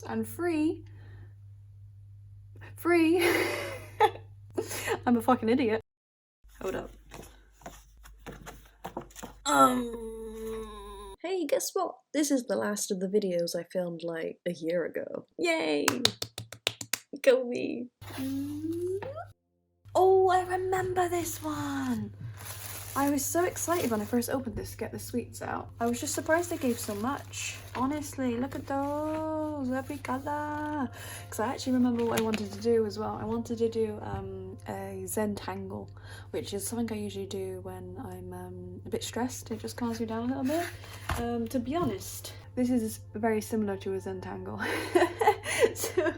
and free. Free. I'm a fucking idiot. Hold up. Hey, guess what? This is the last of the videos I filmed like a year ago. Yay! Go me. Oh, I remember this one! I was so excited when I first opened this to get the sweets out. I was just surprised they gave so much. Honestly, look at those, every colour. Because I actually remember what I wanted to do as well. I wanted to do a Zentangle, which is something I usually do when I'm a bit stressed. It just calms me down a little bit. To be honest, this is very similar to a Zentangle. So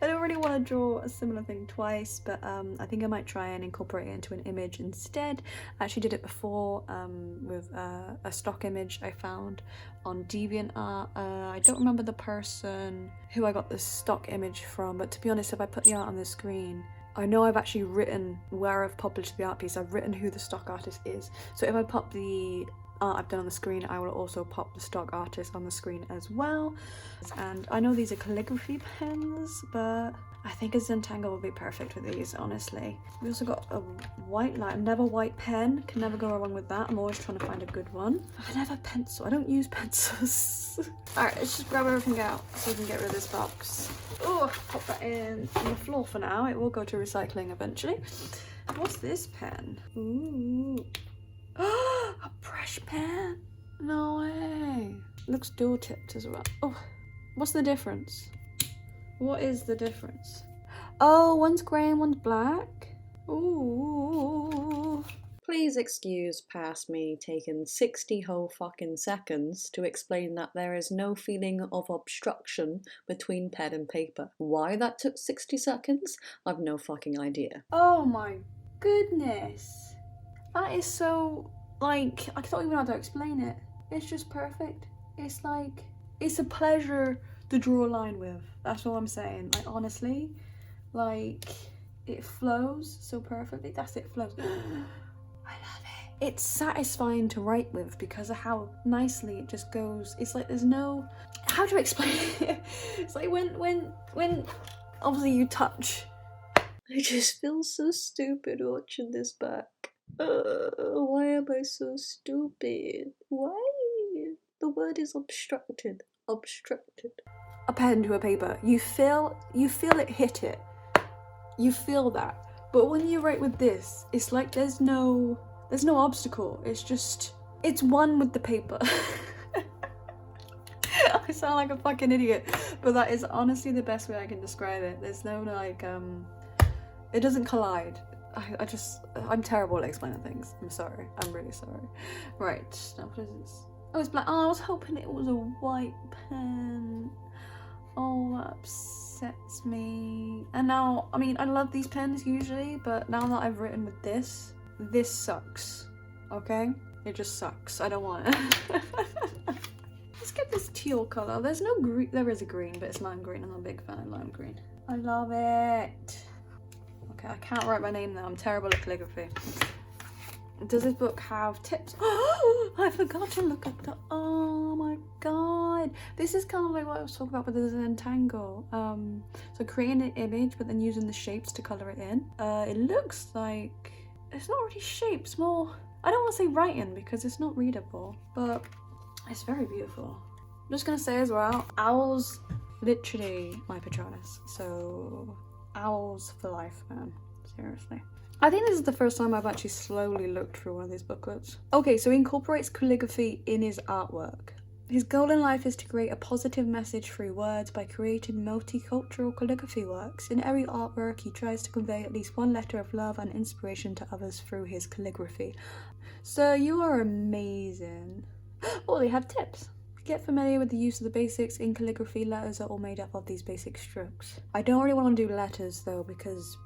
I don't really want to draw a similar thing twice, but I think I might try and incorporate it into an image instead. I actually did it before with a stock image I found on DeviantArt. I don't remember the person who I got the stock image from, but to be honest, if I put the art on the screen, I know I've actually written where I've published the art piece. I've written who the stock artist is. So if I pop the art I've done on the screen, I will also pop the stock artist on the screen as well. And I know these are calligraphy pens, but I think a Zentangle would be perfect with these, honestly. We also got a white line, never white pen, can never go wrong with that. I'm always trying to find a good one. I never have pencil, I don't use pencils. Alright, let's just grab everything out so we can get rid of this box. Oh, pop that in on the floor for now. It will go to recycling eventually. What's this pen? Ooh. A brush pen? No way. Looks dual tipped as well. Oh, what's the difference? What is the difference? Oh, one's grey and one's black. Ooh. Please excuse past me taking 60 whole fucking seconds to explain that there is no feeling of obstruction between pen and paper. Why that took 60 seconds? I've no fucking idea. Oh my goodness. That is so, like, I don't even know how to explain it. It's just perfect. It's like, it's a pleasure to draw a line with. That's all I'm saying. Like, honestly, like, it flows so perfectly. That's it, flows. I love it. It's satisfying to write with because of how nicely it just goes. It's like there's no, how do I explain it? It's like when obviously you touch. I just feel so stupid watching this back. Why am I so stupid? Why? The word is obstructed. Obstructed. A pen to a paper. You feel it hit it. You feel that. But when you write with this, it's like there's no obstacle. It's just, it's one with the paper. I sound like a fucking idiot, but that is honestly the best way I can describe it. There's no like, it doesn't collide. I'm terrible at explaining things. I'm sorry. I'm really sorry. Right, now what is this? Oh, it's black. Oh, I was hoping it was a white pen. Oh, that upsets me. And now, I mean, I love these pens usually, but now that I've written with this sucks. Okay? It just sucks. I don't want it. Let's get this teal color. There's no green. There is a green, but it's lime green. I'm not a big fan of lime green. I love it. Okay, I can't write my name now. I'm terrible at calligraphy. Does this book have tips? Oh, I forgot to look at the, oh my god. This is kind of like what I was talking about with the Zentangle. So creating an image, but then using the shapes to color it in. It looks like, it's not really shapes, more, I don't want to say writing because it's not readable, but it's very beautiful. I'm just gonna say as well, owls, literally my Patronus. So owls for life, man. Seriously. I think this is the first time I've actually slowly looked through one of these booklets. Okay, so he incorporates calligraphy in his artwork. His goal in life is to create a positive message through words by creating multicultural calligraphy works. In every artwork, he tries to convey at least one letter of love and inspiration to others through his calligraphy. So you are amazing. Oh, they have tips. Get familiar with the use of the basics. In calligraphy, letters are all made up of these basic strokes. I don't really want to do letters though, because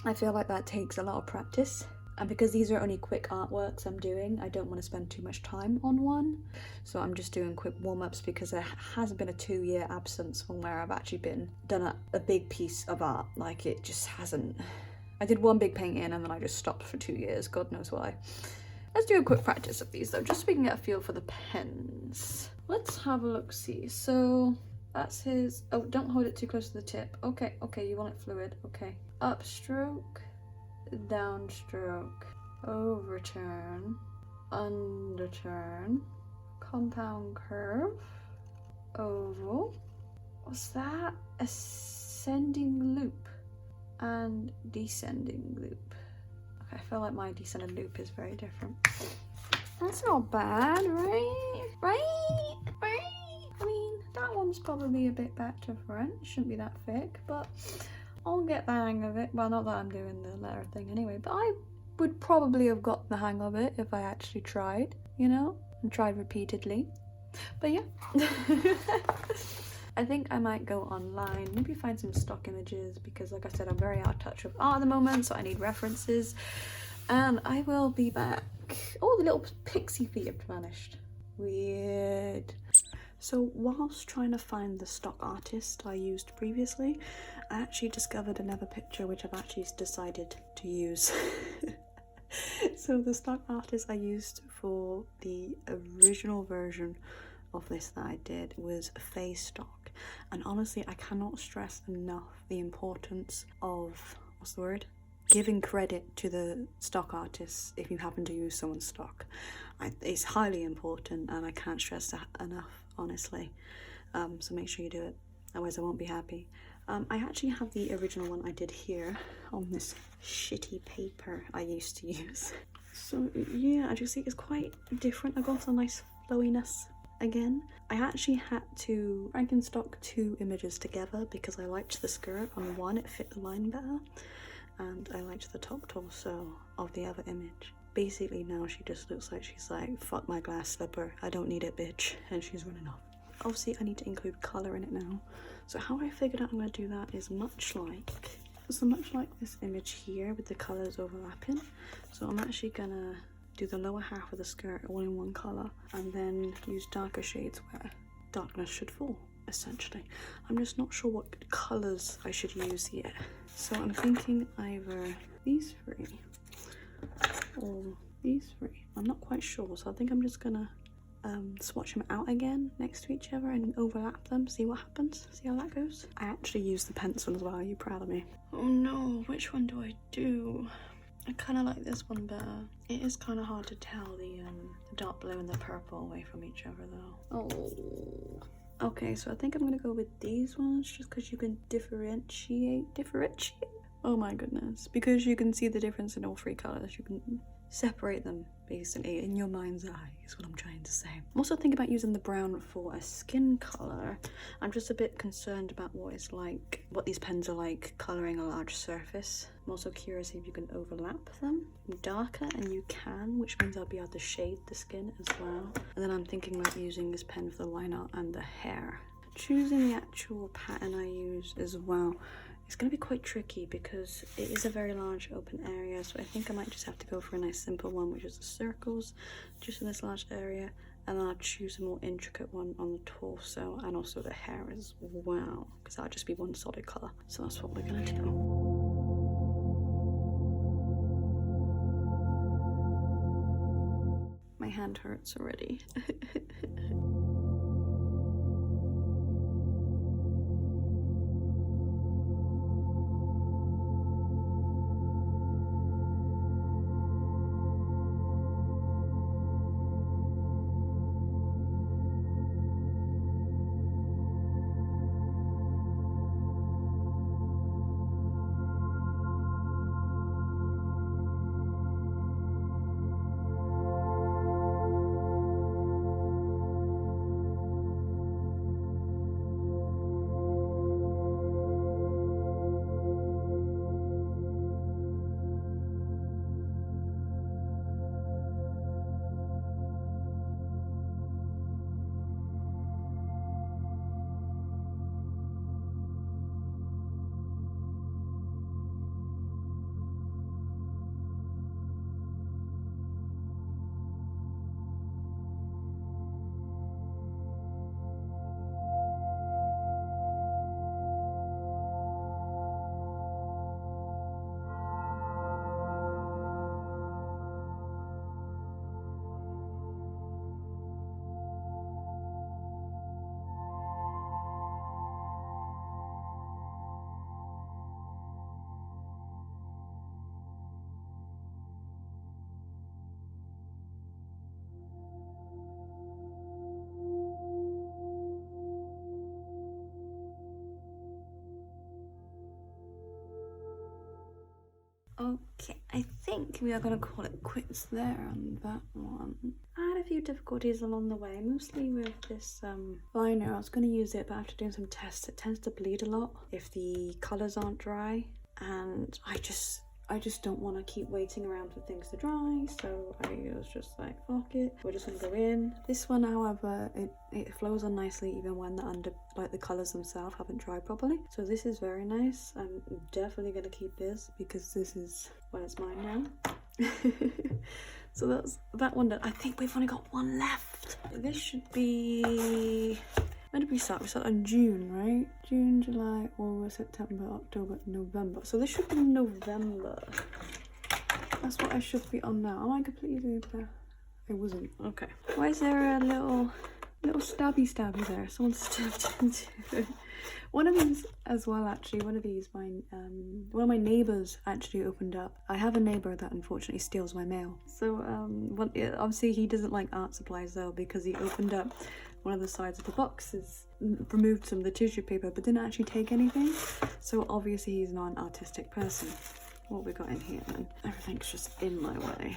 I feel like that takes a lot of practice. And because these are only quick artworks I'm doing, I don't want to spend too much time on one. So I'm just doing quick warm-ups because there has been a 2-year absence from where I've actually done a big piece of art. Like, it just hasn't. I did one big painting and then I just stopped for 2 years, God knows why. Let's do a quick practice of these though, just so we can get a feel for the pens. Let's have a look, see. So That's his. Oh, don't hold it too close to the tip. Okay, okay, you want it fluid. Okay. Upstroke, downstroke, overturn, underturn, compound curve, oval. What's that? Ascending loop and descending loop. Okay, I feel like my descending loop is very different. That's not bad, right? Right? I mean, that one's probably a bit better front. Shouldn't be that thick, but I'll get the hang of it. Well, not that I'm doing the letter thing anyway, but I would probably have gotten the hang of it if I actually tried, you know, and tried repeatedly. But yeah. I think I might go online, maybe find some stock images, because like I said, I'm very out of touch with art at the moment, so I need references. And I will be back. Oh, the little pixie feet have vanished. Weird. So whilst trying to find the stock artist I used previously, I actually discovered another picture which I've actually decided to use. So the stock artist I used for the original version of this that I did was FaeStock. And honestly, I cannot stress enough the importance of, what's the word? Giving credit to the stock artists if you happen to use someone's stock. It's highly important, and I can't stress that enough, honestly. So make sure you do it, otherwise I won't be happy. I actually have the original one I did here on this shitty paper I used to use. So yeah, as you see, it's quite different. I got a nice flowiness again. I actually had to Frankenstock 2 images together because I liked the skirt on one, it fit the line better, and I liked the top torso of the other image. Basically now she just looks like she's like, fuck my glass slipper, I don't need it, bitch, and she's running off. Obviously I need to include colour in it now, so how I figured out I'm going to do that is much like this image here with the colours overlapping. So I'm actually gonna do the lower half of the skirt all in one colour and then use darker shades where darkness should fall, essentially. I'm just not sure what colours I should use yet. So I'm thinking either these three or these three. I'm not quite sure, so I think I'm just gonna swatch them out again next to each other and overlap them, see what happens, see how that goes. I actually used the pencil as well. Are you proud of me? Oh no, which one do I do? I kind of like this one better. It is kind of hard to tell the dark blue and the purple away from each other though. Oh. Okay, so I think I'm gonna go with these ones just because you can differentiate. Oh my goodness. Because you can see the difference in all three colors, you can separate them basically in your mind's eye is what I'm trying to say. I'm also thinking about using the brown for a skin color. I'm just a bit concerned about what it's like, what these pens are like coloring a large surface. I'm also curious if you can overlap them darker, and you can, which means I'll be able to shade the skin as well. And then I'm thinking about using this pen for the line art and the hair. Choosing the actual pattern I use as well, it's going to be quite tricky because it is a very large open area, so I think I might just have to go for a nice simple one, which is the circles, just in this large area, and then I'll choose a more intricate one on the torso and also the hair as well, because that'll just be one solid colour. So that's what we're going to do. My hand hurts already. Okay, I think we are gonna call it quits there on that one. I had a few difficulties along the way, mostly with this liner. I was gonna use it, but after doing some tests, it tends to bleed a lot if the colours aren't dry, and I just don't want to keep waiting around for things to dry, so I was just like, fuck it, we're just gonna go in. This one, however, it flows on nicely even when the colours themselves haven't dried properly. So this is very nice. I'm definitely gonna keep this because this is, well, it's mine now. So that's that one done. I think we've only got one left. This should be, when did we start? We started in June, right? June, July, August, September, October, November. So this should be November. That's what I should be on now. Am I completely doing that? It wasn't. Okay. Why is there a little stabby there? Someone stabbed into it. One of these as well, actually. One of my neighbours actually opened up. I have a neighbour that unfortunately steals my mail. So obviously he doesn't like art supplies though, because he opened up one of the sides of the boxes, removed some of the tissue paper, but didn't actually take anything. So obviously he's not an artistic person. What we got in here then? Everything's just in my way.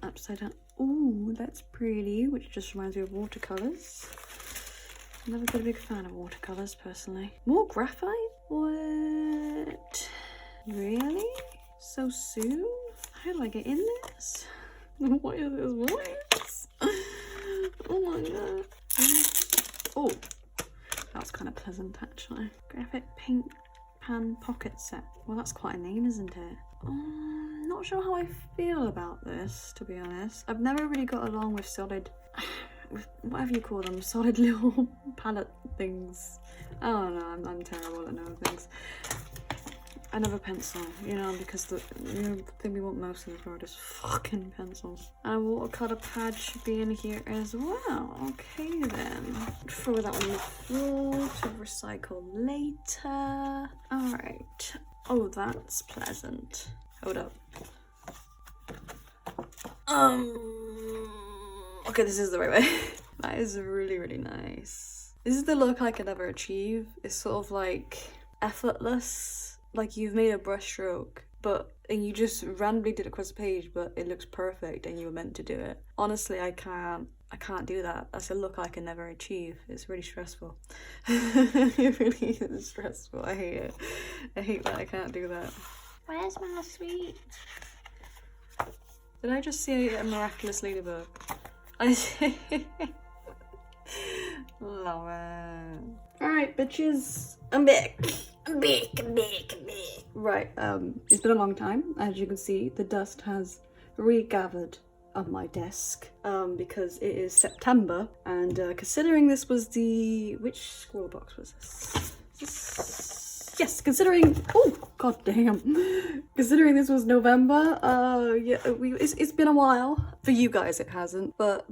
Upside down. Ooh, that's pretty, which just reminds me of watercolours. I've never been a big fan of watercolours personally. More graphite? What? Really? So soon? How do I get in this? What is this voice? Oh my god. Oh, that was kind of pleasant actually. Graphic paint pan pocket set. Well, that's quite a name, isn't it? Not sure how I feel about this, to be honest. I've never really got along with solid, whatever you call them, solid little palette things. I don't know, I'm terrible at knowing things. I never pencil, you know, because the thing we want most in the world is fucking pencils. And a watercolor pad should be in here as well. Okay then. Throw that on the floor to recycle later. Alright. Oh, that's pleasant. Hold up. Okay, this is the right way. That is really, really nice. This is the look I could never achieve. It's sort of like effortless. Like you've made a brush stroke, and you just randomly did it across the page, but it looks perfect and you were meant to do it. Honestly, I can't do that. That's a look I can never achieve. It's really stressful. It really is stressful. I hate it. I hate that I can't do that. Where's my sweet? Did I just see a miraculous ladybug? Love it. Alright, bitches. I'm back. I'm back. Right, it's been a long time. As you can see, the dust has regathered on my desk because it is September, and considering this was which ScrawlrBox was this? Yes, considering, oh god damn, considering this was November, yeah, it's been a while. For you guys it hasn't, but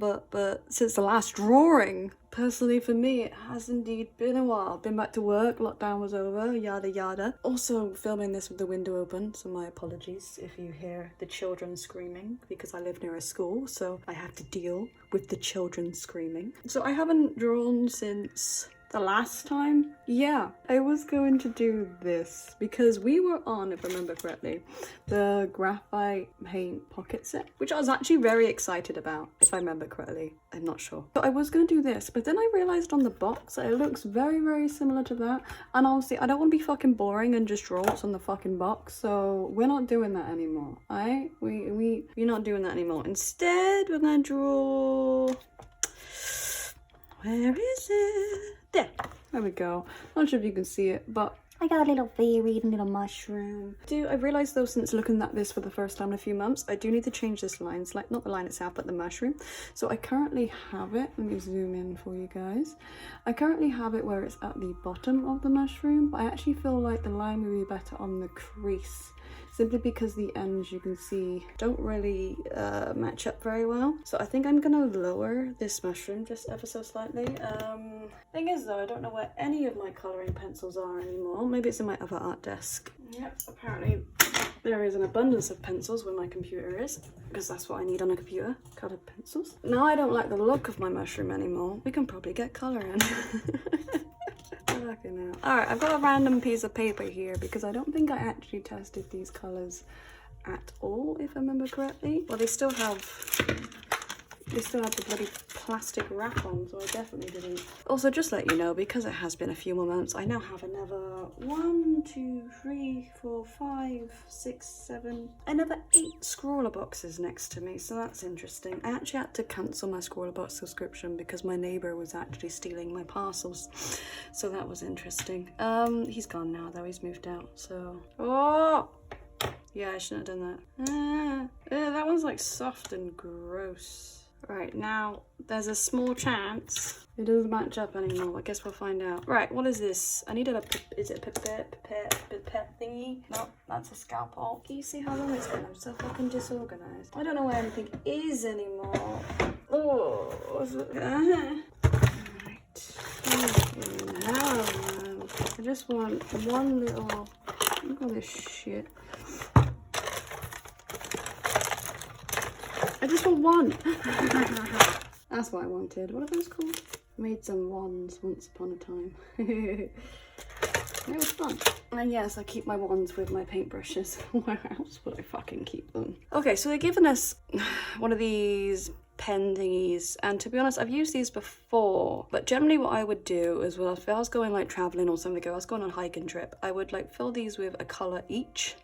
since the last drawing, personally for me it has indeed been a while. Been back to work, lockdown was over, yada yada. Also filming this with the window open, so my apologies if you hear the children screaming, because I live near a school, so I have to deal with the children screaming. So I haven't drawn since the last time. Yeah, I was going to do this because we were on, if I remember correctly, the graphite paint pocket set, which I was actually very excited about, if I remember correctly. I'm not sure. But I was going to do this, but then I realized on the box that it looks very, very similar to that. And honestly, I don't want to be fucking boring and just draw what's on the fucking box. So we're not doing that anymore, alright? We're not doing that anymore. Instead, we're gonna draw... Where is it? There we go. Not sure if you can see it, but I got a little fairy and a little mushroom. I realised though, since looking at this for the first time in a few months, I do need to change this line. It's like not the line itself, but the mushroom. So I currently have it. Let me zoom in for you guys. I currently have it where it's at the bottom of the mushroom, but I actually feel like the line would be better on the crease, simply because the ends, you can see, don't really match up very well. So I think I'm gonna lower this mushroom just ever so slightly. Thing is though, I don't know where any of my colouring pencils are anymore. Maybe it's in my other art desk. Yep, apparently there is an abundance of pencils where my computer is, because that's what I need on a computer, coloured pencils. Now I don't like the look of my mushroom anymore. We can probably get colour in. Alright, I've got a random piece of paper here because I don't think I actually tested these colours at all, if I remember correctly. Well, they still have the bloody plastic wrap on, so I definitely didn't. Also, just let you know, because it has been a few more months, I now have another 1, 2, 3, 4, 5, 6, 7, another 8 ScrawlrBoxes next to me, so that's interesting. I actually had to cancel my ScrawlrBox subscription because my neighbour was actually stealing my parcels, so that was interesting. He's gone now though, he's moved out, so... Oh! Yeah, I shouldn't have done that. That one's like soft and gross. Right, now there's a small chance it doesn't match up anymore. I guess we'll find out. Right, what is this? I needed is it a pipette thingy? No, that's a scalpel. Can you see how long it's been? I'm so fucking disorganized. I don't know where anything is anymore. Oh, what's it? Right. I just want one little... Look at this shit. I just want one. That's what I wanted. What are those called? Made some wands once upon a time. It was fun. And yes, I keep my wands with my paintbrushes. Where else would I fucking keep them? Okay, so they're giving us one of these pen thingies, and to be honest, I've used these before, but generally what I would do is, well, if I was going like traveling or something, if I was going on a hiking trip, I would like fill these with a color each.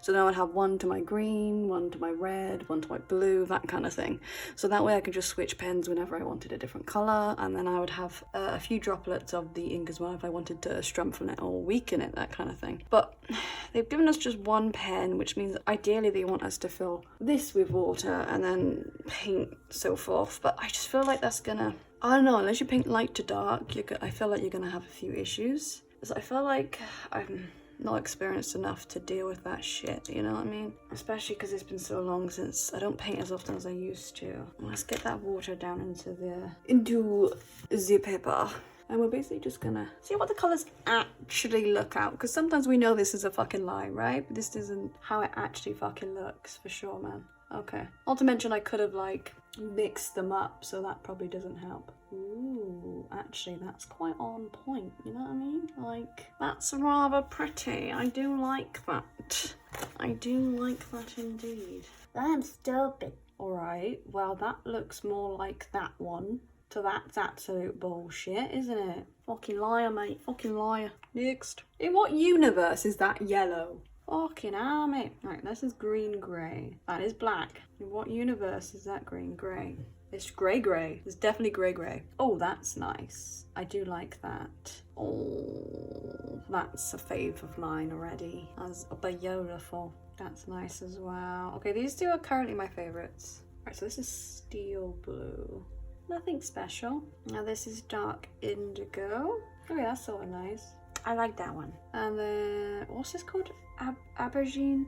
So then I would have one to my green, one to my red, one to my blue, that kind of thing. So that way I could just switch pens whenever I wanted a different color, and then I would have a few droplets of the ink as well if I wanted to strengthen it or weaken it, that kind of thing. But they've given us just one pen, which means ideally they want us to fill this with water and then paint, so forth, but I just feel like that's gonna, I don't know, unless you paint light to dark, I feel like you're gonna have a few issues. So I feel like I'm not experienced enough to deal with that shit, you know what I mean? Especially because it's been so long since I don't paint as often as I used to. Let's get that water down into the paper. And we're basically just gonna see what the colours actually look out. Because sometimes we know this is a fucking lie, right? But this isn't how it actually fucking looks, for sure, man. Okay. Not to mention I could have, like, mixed them up, so that probably doesn't help. Ooh, actually, that's quite on point, you know what I mean? Like, that's rather pretty. I do like that. I do like that indeed. I'm stupid. Alright, well, that looks more like that one. So that's absolute bullshit, isn't it? Fucking liar, mate. Fucking liar. Next. In what universe is that yellow? Fucking hell, mate. Right, this is green grey. That is black. In what universe is that green grey? It's grey grey. It's definitely grey grey. Oh, that's nice. I do like that. Oh, that's a fave of mine already. That's beautiful. That's nice as well. Okay, these two are currently my favourites. Right, so this is steel blue. Nothing special. Now this is dark indigo. Oh yeah, that's sort of nice. I like that one. And then, what's this called? Aubergine?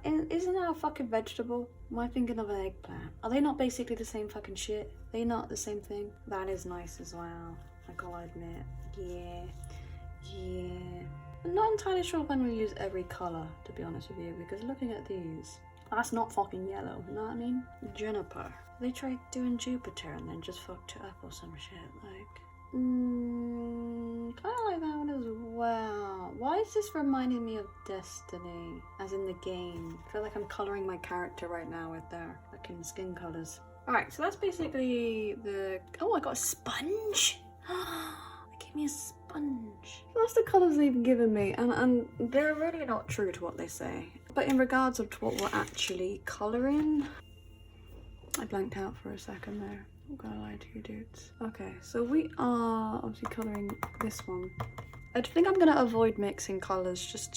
Isn't that a fucking vegetable? Am I thinking of an eggplant? Are they not basically the same fucking shit? Are they not the same thing? That is nice as well, I gotta admit. Yeah. I'm not entirely sure if I'm gonna use every colour, to be honest with you, because looking at these, that's not fucking yellow, you know what I mean? Juniper. They tried doing Jupiter and then just fucked it up or some shit, like... kind of like that one as well. Why is this reminding me of Destiny, as in the game? I feel like I'm colouring my character right now with their fucking skin colours. Alright, so that's basically the... Oh, I got a sponge! They gave me a sponge. That's the colours they've given me, and they're really not true to what they say. But in regards of what we're actually colouring... I blanked out for a second there. I'm gonna lie to you dudes. Okay, so we are obviously colouring this one. I think I'm gonna avoid mixing colours just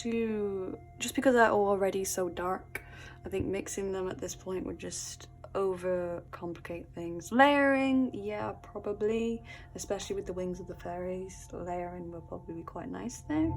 because they're already so dark. I think mixing them at this point would just over-complicate things. Layering, yeah, probably. Especially with the wings of the fairies. Layering will probably be quite nice there.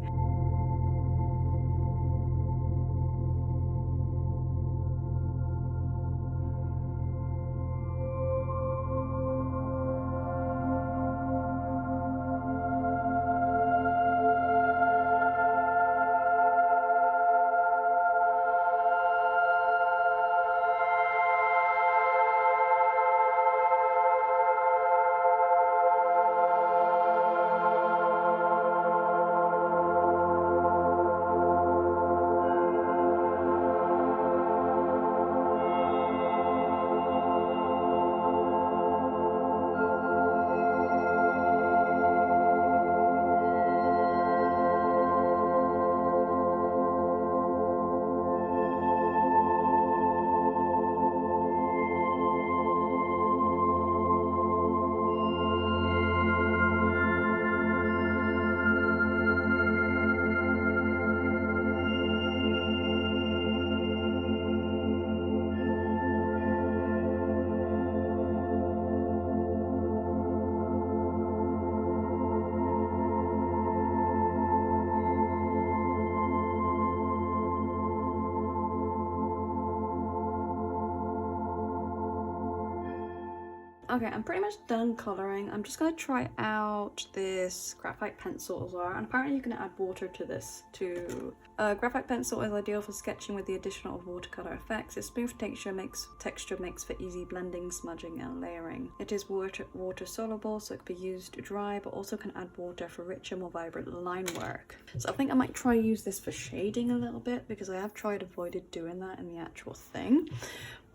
Okay, I'm pretty much done colouring. I'm just gonna try out this graphite pencil as well, and apparently you can add water to this too. Graphite pencil is ideal for sketching with the addition of watercolor effects. Its smooth texture makes for easy blending, smudging, and layering. It is water soluble, so it can be used dry, but also can add water for richer, more vibrant line work. So I think I might try use this for shading a little bit, because I have avoided doing that in the actual thing.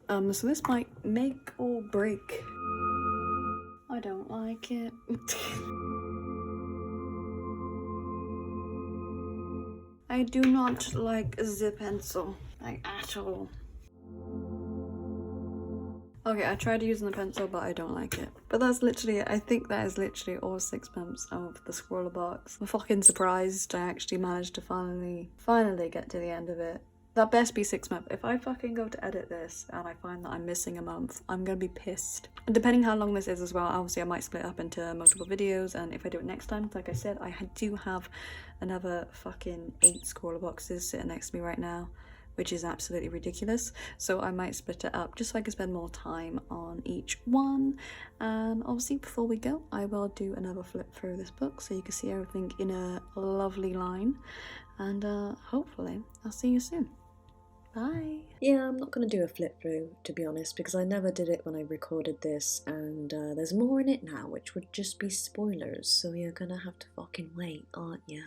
So this might make or break. I don't like it. I do not like the pencil, like at all. Okay, I tried using the pencil, but I don't like it. But that's literally it. I think that is literally all 6 months of the ScrawlrBox. I'm fucking surprised I actually managed to finally get to the end of it. That best be 6 months. If I fucking go to edit this and I find that I'm missing a month, I'm gonna be pissed. And depending how long this is as well, obviously I might split up into multiple videos, and if I do it next time, like I said, I do have another fucking 8 ScrawlrBoxes sitting next to me right now, which is absolutely ridiculous. So I might split it up just so I can spend more time on each one. And obviously before we go, I will do another flip through this book so you can see everything in a lovely line. And hopefully I'll see you soon. Bye. Yeah, I'm not going to do a flip through, to be honest, because I never did it when I recorded this, and there's more in it now, which would just be spoilers, so you're gonna have to fucking wait, aren't ya?